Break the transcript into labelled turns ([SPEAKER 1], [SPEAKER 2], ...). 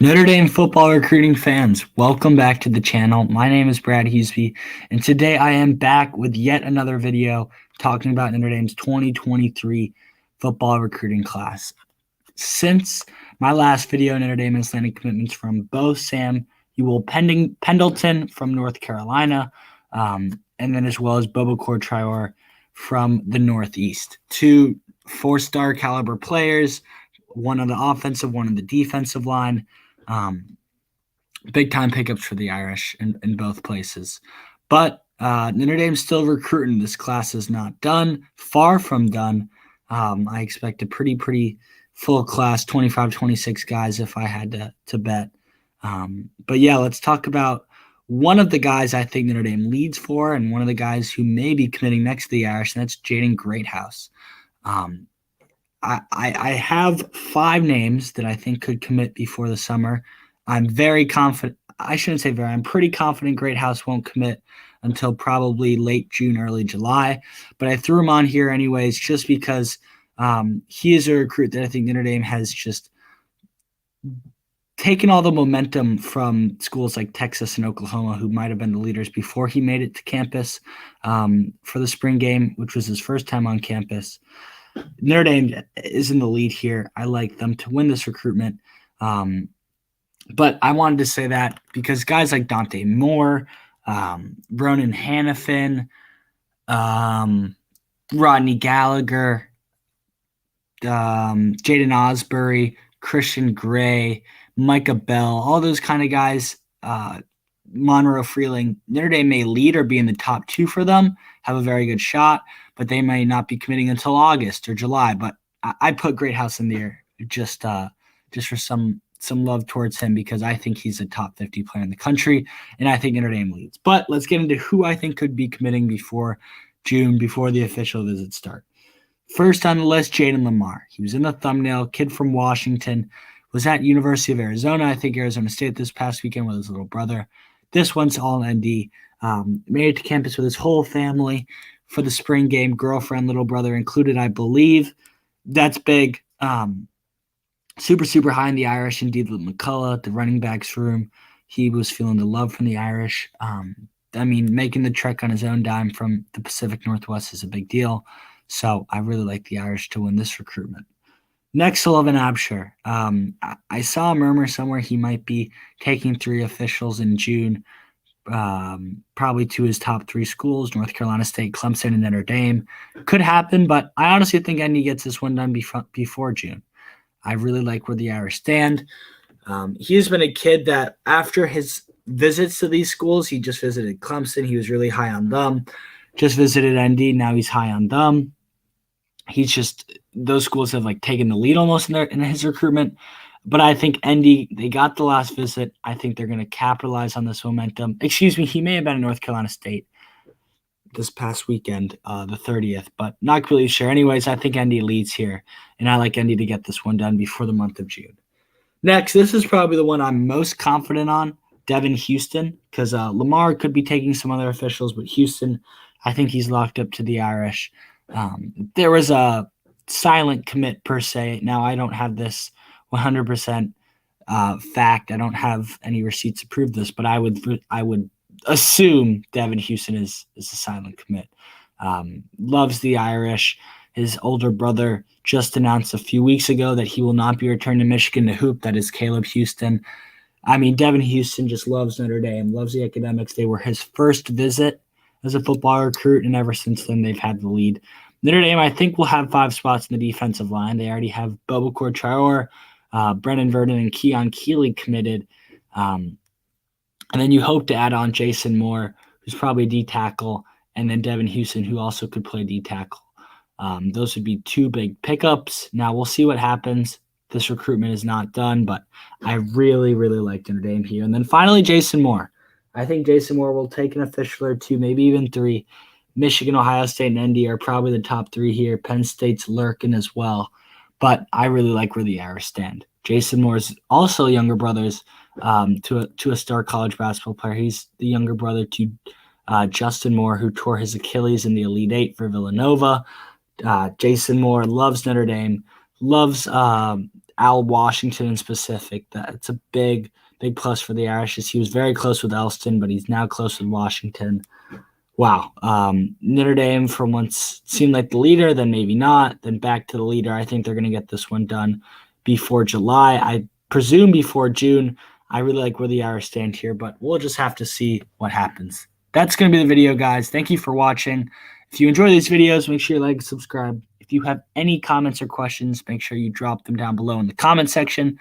[SPEAKER 1] Notre Dame football recruiting fans, welcome back to the channel. My name is Brad Huseby, and today I am back with yet another video talking about Notre Dame's 2023 football recruiting class. Since my last video, Notre Dame has landed commitments from Bo Sam Ewell Pendleton from North Carolina, and then as well as Bobacor Traore from the Northeast. Two four-star caliber players, one on the offensive, one on the defensive line. Big time pickups for the Irish in both places. But Notre Dame's still recruiting. This class is not done, far from done. I expect a pretty full class, 25, 26 guys if I had to bet. But yeah, let's talk about one of the guys I think Notre Dame leads for and one of the guys who may be committing next to the Irish, and that's Jaden Greathouse. I have 5 names that I think could commit before the summer. I'm very confident. I shouldn't say very. I'm pretty confident Greathouse won't commit until probably late June, early July. But I threw him on here anyways just because he is a recruit that I think Notre Dame has just taken all the momentum from schools like Texas and Oklahoma, who might have been the leaders before he made it to campus for the spring game, which was his first time on campus. Notre Dame is in the lead here. I like them to win this recruitment. But I wanted to say that because guys like Dante Moore, Ronan Hannafin, Rodney Gallagher, Jaden Osbury, Christian Gray, Micah Bell, all those kind of guys, Monroe Freeling, Notre Dame may lead or be in the top 2 for them, have a very good shot, but they may not be committing until August or July. But I put Greathouse in there just for some love towards him because I think he's a top 50 player in the country, and I think Notre Dame leads. But let's get into who I think could be committing before June, before the official visits start. First on the list, Jaden Lamar. He was in the thumbnail, kid from Washington, was at University of Arizona, I think Arizona State this past weekend with his little brother. This one's all ND. Made it to campus with his whole family for the spring game, girlfriend, little brother included, I believe. That's big. Super high in the Irish. Indeed, with McCullough, the running backs room, he was feeling the love from the Irish. Making the trek on his own dime from the Pacific Northwest is a big deal. So I really like the Irish to win this recruitment. Next, Sullivan Absher. I saw a murmur somewhere he might be taking 3 officials in June, probably to his top 3 schools, North Carolina State, Clemson, and Notre Dame. Could happen, but I honestly think Indy gets this one done before June. I really like where the Irish stand. He has been a kid that after his visits to these schools, he just visited Clemson. He was really high on them. Just visited ND. Now he's high on them. Those schools have taken the lead almost in his recruitment. But I think ND, they got the last visit. I think they're going to capitalize on this momentum. Excuse me, he may have been in North Carolina State this past weekend, the 30th, but not really sure. Anyways, I think ND leads here, and I like ND to get this one done before the month of June. Next, this is probably the one I'm most confident on, Devin Houston, because Lamar could be taking some other officials, but Houston, I think he's locked up to the Irish. There was a silent commit per se. Now, I don't have this 100% fact. I don't have any receipts to prove this, but I would assume Devin Houston is a silent commit. Loves the Irish. His older brother just announced a few weeks ago that he will not be returning to Michigan to hoop. That is Caleb Houston. Devin Houston just loves Notre Dame, loves the academics. They were his first visit as a football recruit, and ever since then they've had the lead. Notre Dame, I think, will have 5 spots in the defensive line. They already have Bobacor Traore, Brennan Vernon, and Keon Keeley committed. And then you hope to add on Jason Moore, who's probably a D-tackle, and then Devin Houston, who also could play D-tackle. Those would be 2 big pickups. Now, we'll see what happens. This recruitment is not done, but I really like Notre Dame here. And then finally, Jason Moore. I think Jason Moore will take an official or 2, maybe even 3. Michigan, Ohio State, and ND are probably the top 3 here. Penn State's lurking as well. But I really like where the Irish stand. Jason Moore is also younger brothers to a star college basketball player. He's the younger brother to Justin Moore, who tore his Achilles in the Elite Eight for Villanova. Jason Moore loves Notre Dame, loves Al Washington in specific. That's a big plus for the Irish. He was very close with Elston, but he's now close with Washington. Wow. Notre Dame from once seemed like the leader, then maybe not, then back to the leader. I think they're going to get this one done before July. I presume before June. I really like where the Irish stand here, but we'll just have to see what happens. That's going to be the video, guys. Thank you for watching. If you enjoy these videos, make sure you like and subscribe. If you have any comments or questions, make sure you drop them down below in the comment section.